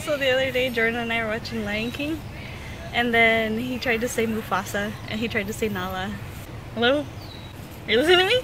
So the other day, Jordan and I were watching Lion King, and then he tried to say Mufasa, and he tried to say Nala. Hello? Are you listening to me?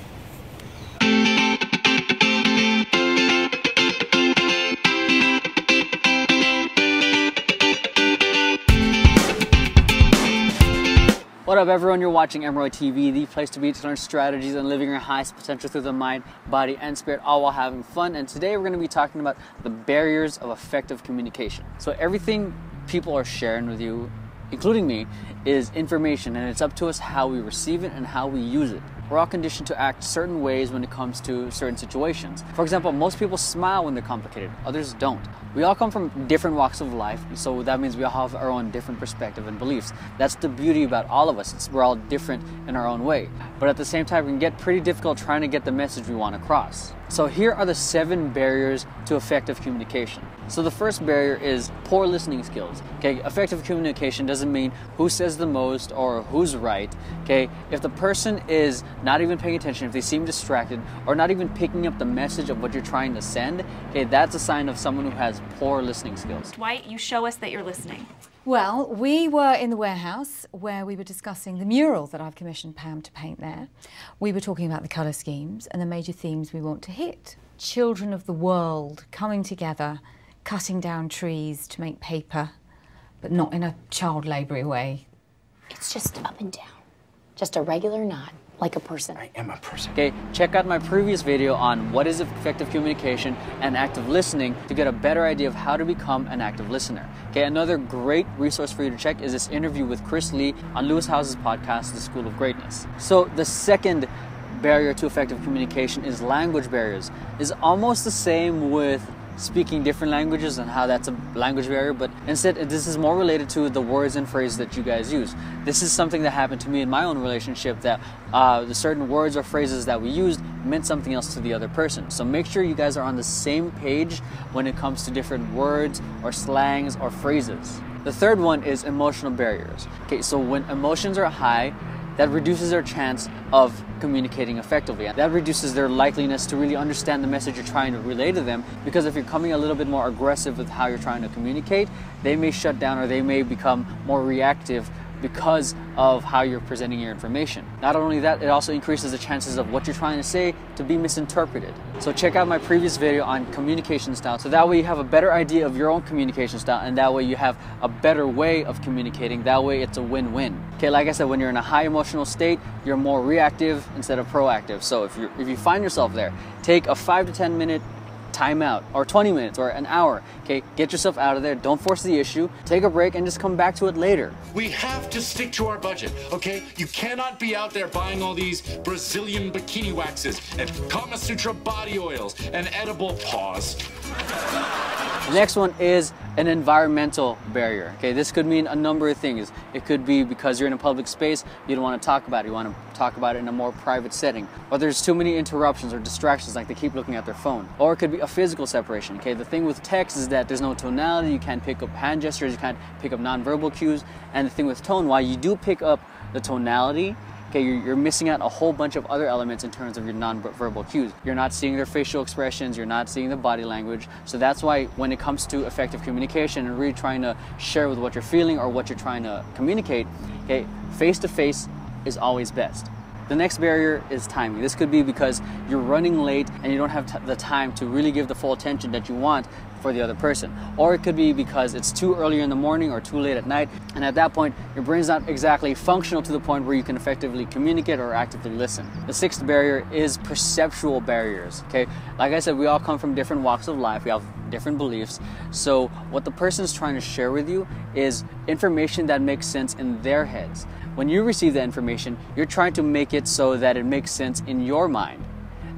What up everyone, you're watching Emeroy TV, the place to be to learn strategies and living your highest potential through the mind, body, and spirit, all while having fun. And today we're going to be talking about the barriers of effective communication. So everything people are sharing with you, including me, is information, and it's up to us how we receive it and how we use it. We're all conditioned to act certain ways when it comes to certain situations. For example, most people smile when they're complicated, others don't. We all come from different walks of life, so that means we all have our own different perspective and beliefs. That's the beauty about all of us. We're all different in our own way. But at the same time, it can get pretty difficult trying to get the message we want across. So here are the 7 barriers to effective communication. So the first barrier is poor listening skills. Okay, effective communication doesn't mean who says the most or who's right. Okay, if the person is not even paying attention, if they seem distracted or not even picking up the message of what you're trying to send, okay, that's a sign of someone who has poor listening skills. Dwight, you show us that you're listening. Well, we were in the warehouse where we were discussing the mural that I've commissioned Pam to paint there. We were talking about the colour schemes and the major themes we want to hit. Children of the world coming together, cutting down trees to make paper, but not in a child laboury way. It's just up and down. Just a regular knot, like a person. I am a person. Okay, check out my previous video on what is effective communication and active listening to get a better idea of how to become an active listener. Okay, another great resource for you to check is this interview with Chris Lee on Lewis Howes' podcast, The School of Greatness. So the second barrier to effective communication is language barriers. It's almost the same with speaking different languages and how that's a language barrier, but instead this is more related to the words and phrases that you guys use. This is something that happened to me in my own relationship, that the certain words or phrases that we used meant something else to the other person. So make sure you guys are on the same page when it comes to different words or slangs or phrases. The third one is emotional barriers. Okay, so when emotions are high, that reduces their chance of communicating effectively. That reduces their likeliness to really understand the message you're trying to relay to them, because if you're coming a little bit more aggressive with how you're trying to communicate, they may shut down or they may become more reactive because of how you're presenting your information. Not only that, it also increases the chances of what you're trying to say to be misinterpreted. So check out my previous video on communication style, so that way you have a better idea of your own communication style, and that way you have a better way of communicating. That way it's a win-win. Okay, like I said, when you're in a high emotional state, you're more reactive instead of proactive. So if you find yourself there, take a 5 to 10 minute time out, or 20 minutes or an hour. Okay, get yourself out of there, don't force the issue, take a break and just come back to it later. We have to stick to our budget, okay? You cannot be out there buying all these Brazilian bikini waxes and Kama Sutra body oils and edible paws. The next one is an environmental barrier. Okay, this could mean a number of things. It could be because you're in a public space, you don't want to talk about it, you want to talk about it in a more private setting. Or there's too many interruptions or distractions, like they keep looking at their phone. Or it could be a physical separation. Okay, the thing with text is that there's no tonality, you can't pick up hand gestures, you can't pick up nonverbal cues. And the thing with tone, while you do pick up the tonality, okay, you're missing out a whole bunch of other elements in terms of your non-verbal cues. You're not seeing their facial expressions, you're not seeing the body language. So that's why when it comes to effective communication and really trying to share with what you're feeling or what you're trying to communicate, okay, face-to-face is always best. The next barrier is timing. This could be because you're running late and you don't have the time to really give the full attention that you want for the other person. Or it could be because it's too early in the morning or too late at night, and at that point your brain's not exactly functional to the point where you can effectively communicate or actively listen. The sixth barrier is perceptual barriers. Okay, like I said, we all come from different walks of life, we have different beliefs. So what the person is trying to share with you is information that makes sense in their heads. When you receive that information, you're trying to make it so that it makes sense in your mind.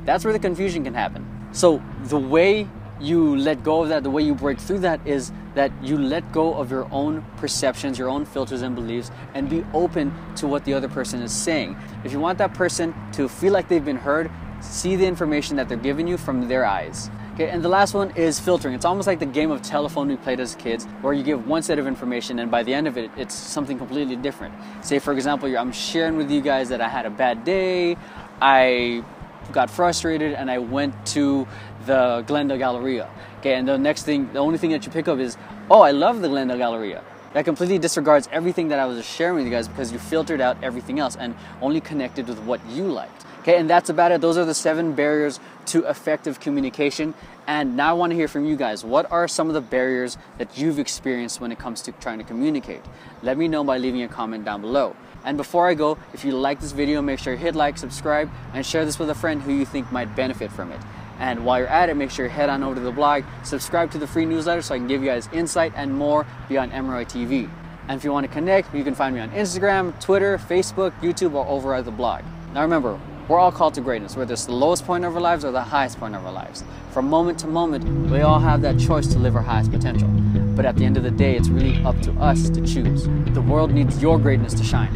That's where the confusion can happen. So the way you let go of that, the way you break through that, is that you let go of your own perceptions, your own filters and beliefs, and be open to what the other person is saying. If you want that person to feel like they've been heard, see the information that they're giving you from their eyes. Okay, and the last one is filtering. It's almost like the game of telephone we played as kids, where you give one set of information and by the end of it, it's something completely different. Say, for example, I'm sharing with you guys that I had a bad day, I got frustrated, and I went to the Glenda Galleria. Okay, and the only thing that you pick up is, Oh, I love the Glendale Galleria. That completely disregards everything that I was just sharing with you guys because you filtered out everything else and only connected with what you liked. Okay, and that's about it. Those are the 7 barriers to effective communication. And now I want to hear from you guys. What are some of the barriers that you've experienced when it comes to trying to communicate? Let me know by leaving a comment down below. And before I go, if you like this video, make sure you hit like, subscribe, and share this with a friend who you think might benefit from it. And while you're at it, make sure you head on over to the blog, subscribe to the free newsletter so I can give you guys insight and more beyond Emeroy TV. And if you want to connect, you can find me on Instagram, Twitter, Facebook, YouTube, or over at the blog. Now remember, we're all called to greatness, whether it's the lowest point of our lives or the highest point of our lives. From moment to moment, we all have that choice to live our highest potential. But at the end of the day, it's really up to us to choose. The world needs your greatness to shine.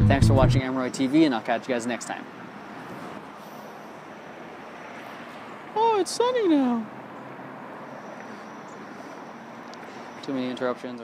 Thanks for watching Emeroy TV, and I'll catch you guys next time. Oh, it's sunny now. Too many interruptions.